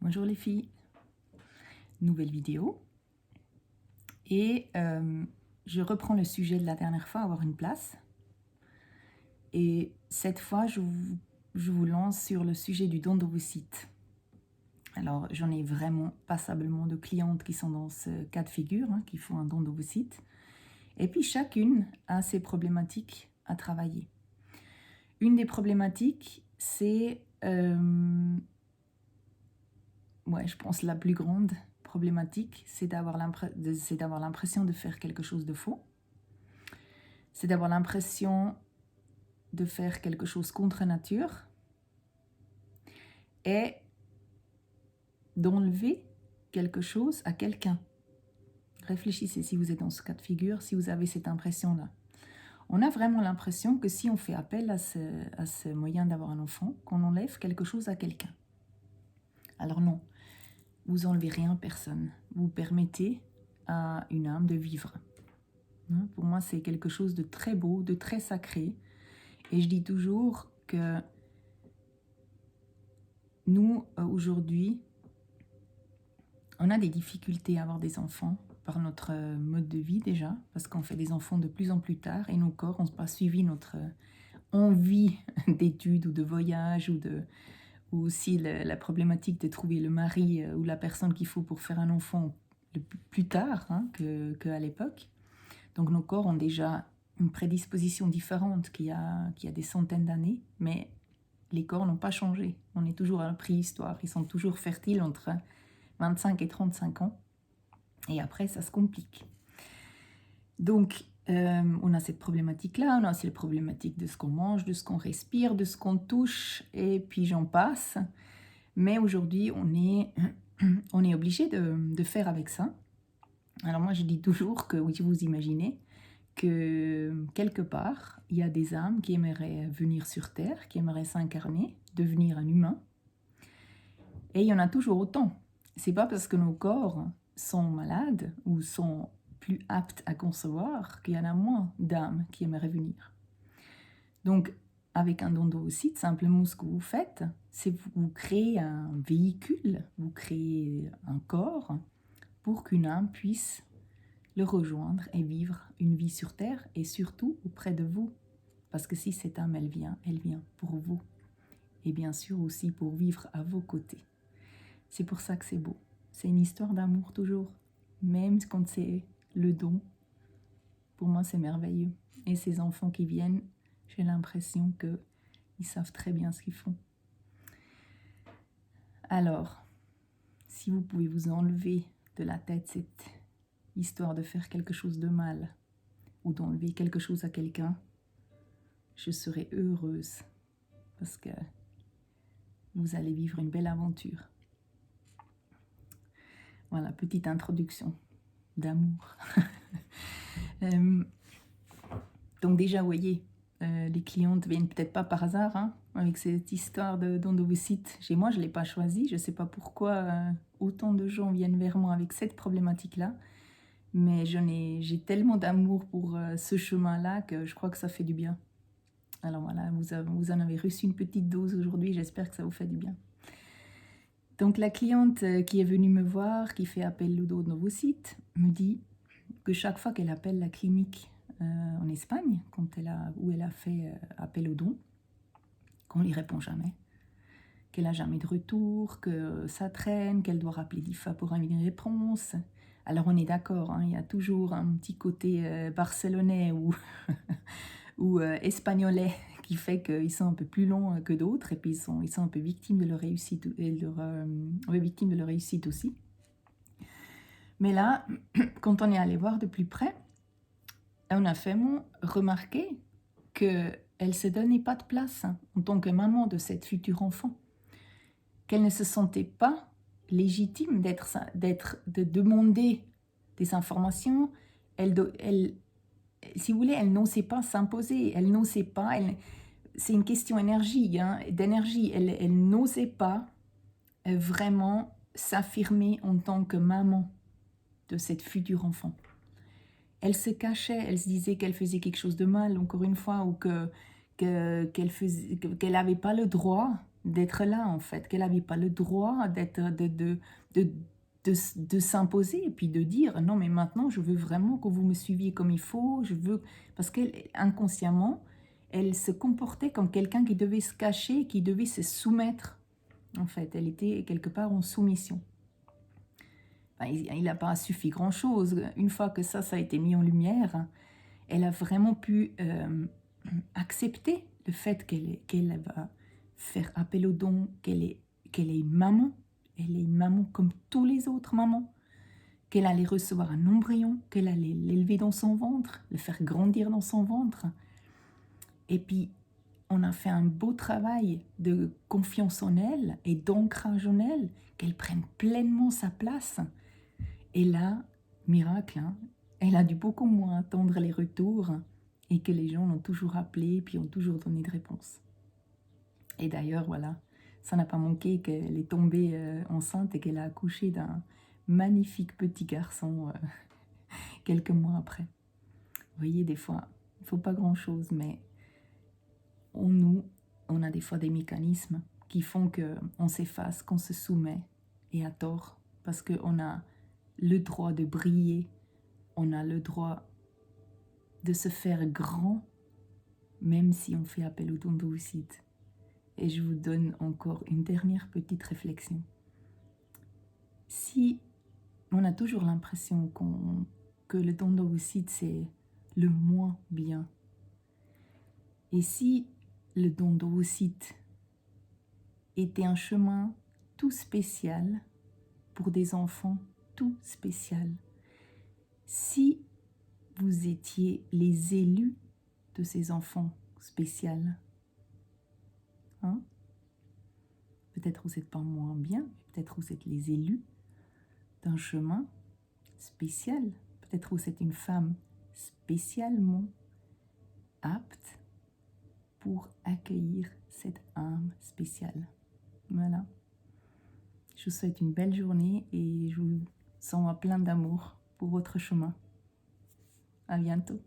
Bonjour les filles, nouvelle vidéo et je reprends le sujet de la dernière fois, avoir une place, et cette fois je vous lance sur le sujet du don d'ovocytes. Alors j'en ai vraiment passablement de clientes qui sont dans ce cas de figure, qui font un don d'ovocytes, et puis chacune a ses problématiques à travailler. Une des problématiques, c'est je pense la plus grande problématique, c'est d'avoir l'impression de faire quelque chose de faux. C'est d'avoir l'impression de faire quelque chose contre nature et d'enlever quelque chose à quelqu'un. Réfléchissez si vous êtes dans ce cas de figure, si vous avez cette impression-là. On a vraiment l'impression que si on fait appel à ce moyen d'avoir un enfant, qu'on enlève quelque chose à quelqu'un. Alors non. Vous enlevez rien à personne. Vous permettez à une âme de vivre. Pour moi, c'est quelque chose de très beau, de très sacré. Et je dis toujours que nous, aujourd'hui, on a des difficultés à avoir des enfants par notre mode de vie déjà, parce qu'on fait des enfants de plus en plus tard et nos corps n'ont pas suivi notre envie d'études ou de voyage ou aussi la problématique de trouver le mari ou la personne qu'il faut pour faire un enfant plus tard qu'à l'époque. Donc nos corps ont déjà une prédisposition différente qu'il y a des centaines d'années, mais les corps n'ont pas changé. On est toujours à la préhistoire, ils sont toujours fertiles entre 25 et 35 ans, et après ça se complique. Donc on a cette problématique-là, on a aussi les problématiques de ce qu'on mange, de ce qu'on respire, de ce qu'on touche, et puis j'en passe. Mais aujourd'hui, on est obligé de faire avec ça. Alors moi, je dis toujours que, oui, vous imaginez que quelque part, il y a des âmes qui aimeraient venir sur Terre, qui aimeraient s'incarner, devenir un humain. Et il y en a toujours autant. C'est pas parce que nos corps sont malades ou sont plus aptes à concevoir qu'il y en a moins d'âmes qui aimeraient venir. Donc, avec un don d'ovocytes, simplement ce que vous faites, c'est vous créez un véhicule, vous créez un corps pour qu'une âme puisse le rejoindre et vivre une vie sur Terre et surtout auprès de vous. Parce que si cette âme, elle vient pour vous. Et bien sûr aussi pour vivre à vos côtés. C'est pour ça que c'est beau. C'est une histoire d'amour toujours. Même quand c'est le don, pour moi c'est merveilleux. Et ces enfants qui viennent, j'ai l'impression qu'ils savent très bien ce qu'ils font. Alors, si vous pouvez vous enlever de la tête cette histoire de faire quelque chose de mal ou d'enlever quelque chose à quelqu'un, je serai heureuse parce que vous allez vivre une belle aventure. Voilà, petite introduction d'amour. Donc déjà, vous voyez, les clientes viennent peut-être pas par hasard avec cette histoire de don d'ovocytes. Chez moi, je ne l'ai pas choisi. Je ne sais pas pourquoi autant de gens viennent vers moi avec cette problématique-là. Mais j'ai tellement d'amour pour ce chemin-là que je crois que ça fait du bien. Alors voilà, vous en avez reçu une petite dose aujourd'hui. J'espère que ça vous fait du bien. Donc la cliente qui est venue me voir, qui fait appel au don d'ovocytes, me dit que chaque fois qu'elle appelle la clinique en Espagne, où elle a fait appel au don, qu'on ne lui répond jamais, qu'elle n'a jamais de retour, que ça traîne, qu'elle doit rappeler 10 fois pour avoir une réponse. Alors on est d'accord, il y a toujours un petit côté barcelonais ou espagnolais qui fait qu'ils sont un peu plus longs que d'autres, et puis ils sont un peu victimes de leur réussite, victimes de leur réussite aussi. Mais là, quand on est allé voir de plus près, on a vraiment remarqué qu'elle ne se donnait pas de place en tant que maman de cette future enfant, qu'elle ne se sentait pas légitime de demander des informations. Si vous voulez, elle n'osait pas s'imposer, elle n'osait pas, c'est une question d'énergie, elle n'osait pas vraiment s'affirmer en tant que maman de cette future enfant. Elle se cachait, elle se disait qu'elle faisait quelque chose de mal, encore une fois, ou qu'elle n'avait pas le droit d'être là, en fait, qu'elle n'avait pas le droit de s'imposer et puis de dire non, mais maintenant, je veux vraiment que vous me suiviez comme il faut. Je veux. Parce qu'inconsciemment, elle se comportait comme quelqu'un qui devait se cacher, qui devait se soumettre. En fait, elle était quelque part en soumission. Enfin, il n'a pas suffi grand-chose. Une fois que ça a été mis en lumière, elle a vraiment pu accepter le fait qu'elle va faire appel au don, qu'elle est une maman. Elle est une maman comme tous les autres mamans. Qu'elle allait recevoir un embryon, qu'elle allait l'élever dans son ventre, le faire grandir dans son ventre. Et puis, on a fait un beau travail de confiance en elle et d'ancrage en elle, qu'elle prenne pleinement sa place. Et là, miracle, hein, elle a dû beaucoup moins attendre les retours et que les gens l'ont toujours appelée puis ont toujours donné de réponses. Et d'ailleurs, voilà, ça n'a pas manqué qu'elle est tombée enceinte et qu'elle a accouché d'un magnifique petit garçon quelques mois après. Vous voyez, des fois, il ne faut pas grand-chose, mais on a des fois des mécanismes qui font qu'on s'efface, qu'on se soumet, et à tort, parce qu'on a le droit de briller, on a le droit de se faire grand, même si on fait appel au don d'oocyte. Et je vous donne encore une dernière petite réflexion. Si on a toujours l'impression que le don d'oocyte, c'est le moins bien, et si le don d'oocyte était un chemin tout spécial pour des enfants tout spécial, si vous étiez les élus de ces enfants spéciaux, hein? Peut-être vous n'êtes pas moins bien, peut-être vous êtes les élus d'un chemin spécial, peut-être vous êtes une femme spécialement apte pour accueillir cette âme spéciale. Voilà. Je vous souhaite une belle journée et je vous sens plein d'amour pour votre chemin. À bientôt.